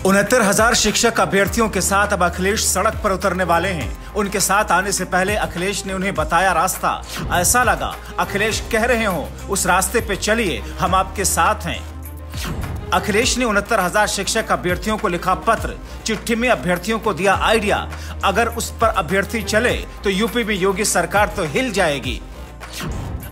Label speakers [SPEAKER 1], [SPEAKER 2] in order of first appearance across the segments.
[SPEAKER 1] 69,000 शिक्षक अभ्यर्थियों के साथ अब अखिलेश सड़क पर उतरने वाले हैं। उनके साथ आने से पहले अखिलेश ने उन्हें बताया रास्ता। ऐसा लगा अखिलेश कह रहे हो उस रास्ते पे चलिए, हम आपके साथ हैं। अखिलेश ने 69,000 शिक्षक अभ्यर्थियों को लिखा पत्र। चिट्ठी में अभ्यर्थियों को दिया आइडिया, अगर उस पर अभ्यर्थी चले तो यूपी में योगी सरकार तो हिल जाएगी।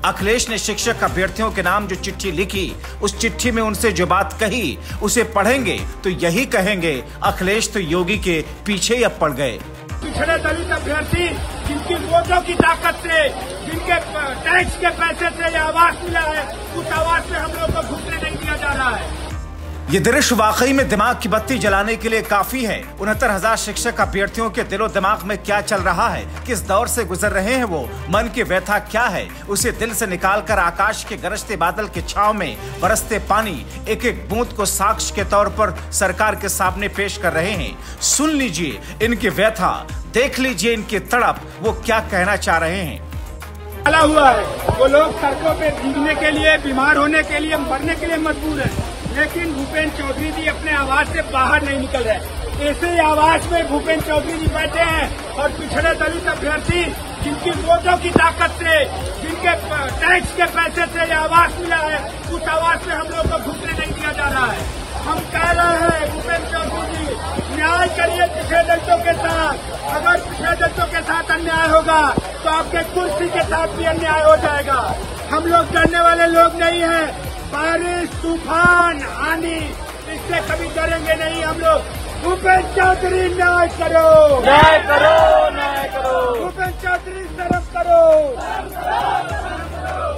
[SPEAKER 1] अखिलेश ने शिक्षक अभ्यर्थियों के नाम जो चिट्ठी लिखी, उस चिट्ठी में उनसे जो बात कही, उसे पढ़ेंगे तो यही कहेंगे अखिलेश तो योगी के पीछे ही अब पड़ गए।
[SPEAKER 2] पिछड़े दलित अभ्यर्थी जिनकी वोटों की ताकत से, जिनके टैक्स के पैसे से ये आवास मिला है, उस आवास में हम लोग को घुसने नहीं दिया जा रहा है।
[SPEAKER 1] ये दृश्य वाकई में दिमाग की बत्ती जलाने के लिए काफी है। 69,000 शिक्षक अभ्यर्थियों के दिलो दिमाग में क्या चल रहा है, किस दौर से गुजर रहे हैं, वो मन की व्यथा क्या है, उसे दिल से निकालकर आकाश के गरजते बादल के छांव में बरसते पानी एक एक बूंद को साक्ष्य के तौर पर सरकार के सामने पेश कर रहे हैं। सुन लीजिए इनकी व्यथा, देख लीजिए इनकी तड़प, वो क्या कहना चाह रहे हैं।
[SPEAKER 2] चला हुआ है, वो लोग सड़कों पे भीगने के लिए, बीमार होने के लिए, मरने के लिए मजबूर है, लेकिन भूपेंद्र चौधरी जी अपने आवास से बाहर नहीं निकल रहे। ऐसे आवास में भूपेंद्र चौधरी जी बैठे हैं और पिछड़े दलित अभ्यर्थी जिनकी वोटों की ताकत से, जिनके टैक्स के पैसे से ये आवास मिला है, उस आवास में हम लोग को घुसने नहीं दिया जा रहा है। हम कह रहे हैं भूपेंद्र चौधरी जी न्याय करिए पिछड़े दलितों के साथ। अगर पिछड़े दलितों के साथ अन्याय होगा तो आपके कुर्सी के साथ भी अन्याय हो जाएगा। हम लोग डरने वाले लोग नहीं हैं। बारिश, तूफान, आंधी, इससे कभी डरेंगे नहीं हम लोग। भूपेंद्र चौधरी न्याय करो, न्याय करो, न्याय करो। भूपेंद्र चौधरी शर्म करो,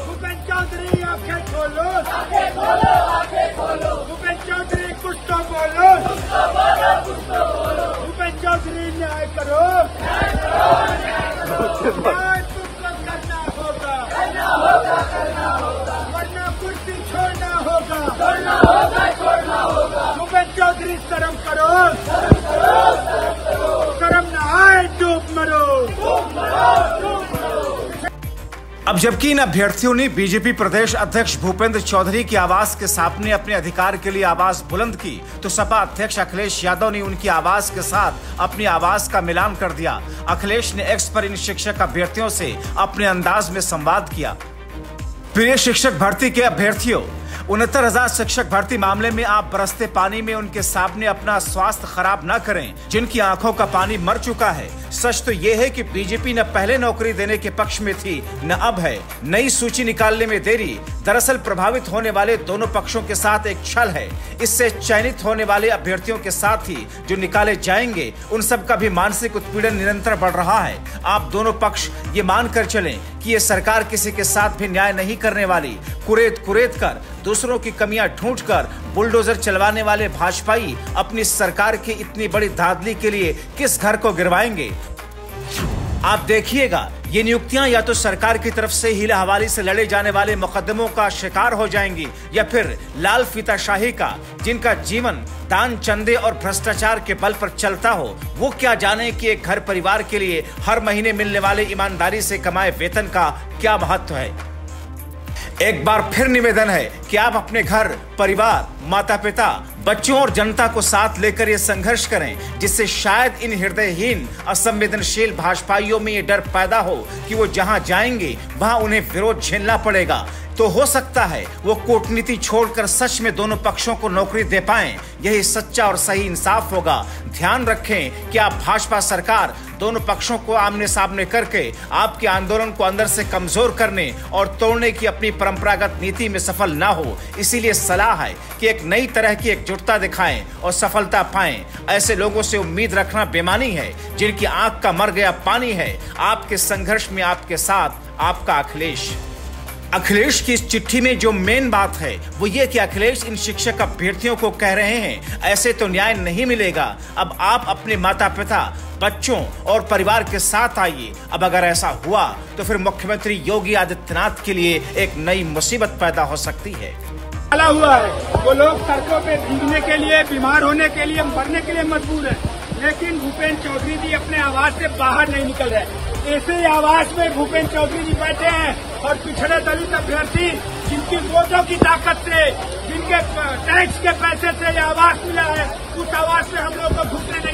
[SPEAKER 2] भूपेंद्र चौधरी आंखें खोलो, आंखें खोलो, आंखें खोलो। भूपेंद्र चौधरी कुछ तो बोलो, कुछ तो बोलो, कुछ तो बोलो। भूपेंद्र चौधरी न्याय करो, न्याय करो, न्याय करो। न्याय तुमको करना होगा, करना होगा, करना होगा, वरना कुर्सी छोड़ना होगा, छोड़ना होगा, छोड़ना होगा। भूपेंद्र चौधरी शर्म करो, शर्म करो, शर्म करो। शर्म न आए डूब मरो, डूब मरो, डूब मरो।
[SPEAKER 1] अब जबकि इन अभ्यर्थियों ने बीजेपी प्रदेश अध्यक्ष भूपेंद्र चौधरी की आवाज के सामने अपने अधिकार के लिए आवाज बुलंद की, तो सपा अध्यक्ष अखिलेश यादव ने उनकी आवाज के साथ अपनी आवाज का मिलान कर दिया। अखिलेश ने एक्स पर इन शिक्षक अभ्यर्थियों से अपने अंदाज में संवाद किया। प्रिय शिक्षक भर्ती के अभ्यर्थियों, 69,000 शिक्षक भर्ती मामले में आप बरसते पानी में उनके सामने अपना स्वास्थ्य खराब न करें, जिनकी आंखों का पानी मर चुका है। सच तो ये है कि बीजेपी न पहले नौकरी देने के पक्ष में थी, न अब है। नई सूची निकालने में देरी दरअसल प्रभावित होने वाले दोनों पक्षों के साथ एक छल है। इससे चयनित होने वाले अभ्यर्थियों के साथ ही जो निकाले जाएंगे, उन सब का भी मानसिक उत्पीड़न निरंतर बढ़ रहा है। आप दोनों पक्ष ये मानकर चलें कि ये सरकार किसी के साथ भी न्याय नहीं करने वाली। कुरेद कुरेद कर, दूसरों की कमियां ढूंढकर बुलडोजर चलवाने वाले भाजपाई अपनी सरकार की इतनी बड़ी धांधली के लिए किस घर को गिरवाएंगे। आप देखिएगा, ये नियुक्तियां या तो सरकार की तरफ से हीला हवाली से लड़े जाने वाले मुकदमों का शिकार हो जाएंगी, या फिर लाल फीताशाही का, जिनका जीवन दान चंदे और भ्रष्टाचार के बल पर चलता हो। वो क्या जाने कि एक घर परिवार के लिए हर महीने मिलने वाले ईमानदारी से कमाए वेतन का क्या महत्व है। एक बार फिर निवेदन है कि आप अपने घर परिवार, माता पिता, बच्चों और जनता को साथ लेकर ये संघर्ष करें, जिससे शायद इन हृदयहीन असंवेदनशील भाजपाइयों में ये डर पैदा हो कि वो जहां जाएंगे वहां उन्हें विरोध झेलना पड़ेगा। तो हो सकता है वो कूटनीति छोड़कर सच में दोनों पक्षों को नौकरी दे पाएं। यही सच्चा और सही इंसाफ होगा। ध्यान रखें कि आप भाजपा सरकार दोनों पक्षों को आमने सामने करके आपके आंदोलन को अंदर से कमजोर करने और तोड़ने की अपनी परंपरागत नीति में सफल ना हो। इसीलिए सलाह है कि एक नई तरह की एकजुटता दिखाएं और सफलता पाएं। ऐसे लोगों से उम्मीद रखना बेमानी है, जिनकी आंख का मर गया पानी है। आपके संघर्ष में आपके साथ आपका अखिलेश। अखिलेश की इस चिट्ठी में जो मेन बात है वो ये कि अखिलेश इन शिक्षक अभ्यर्थियों को कह रहे हैं, ऐसे तो न्याय नहीं मिलेगा। अब आप अपने माता पिता, बच्चों और परिवार के साथ आइए। अब अगर ऐसा हुआ तो फिर मुख्यमंत्री योगी आदित्यनाथ के लिए एक नई मुसीबत पैदा हो सकती है।
[SPEAKER 2] चला हुआ है, वो लोग सड़कों पे भीगने के लिए, बीमार होने के लिए, मरने के लिए मजबूर है, लेकिन भूपेंद्र चौधरी जी अपने आवास से बाहर नहीं निकल रहे। ऐसे आवास में भूपेंद्र चौधरी जी बैठे हैं और पिछड़े दलित अभ्यर्थी जिनकी वोटों की ताकत से, जिनके टैक्स के पैसे से ये आवास मिला है, उस आवास में हम लोग को घुटने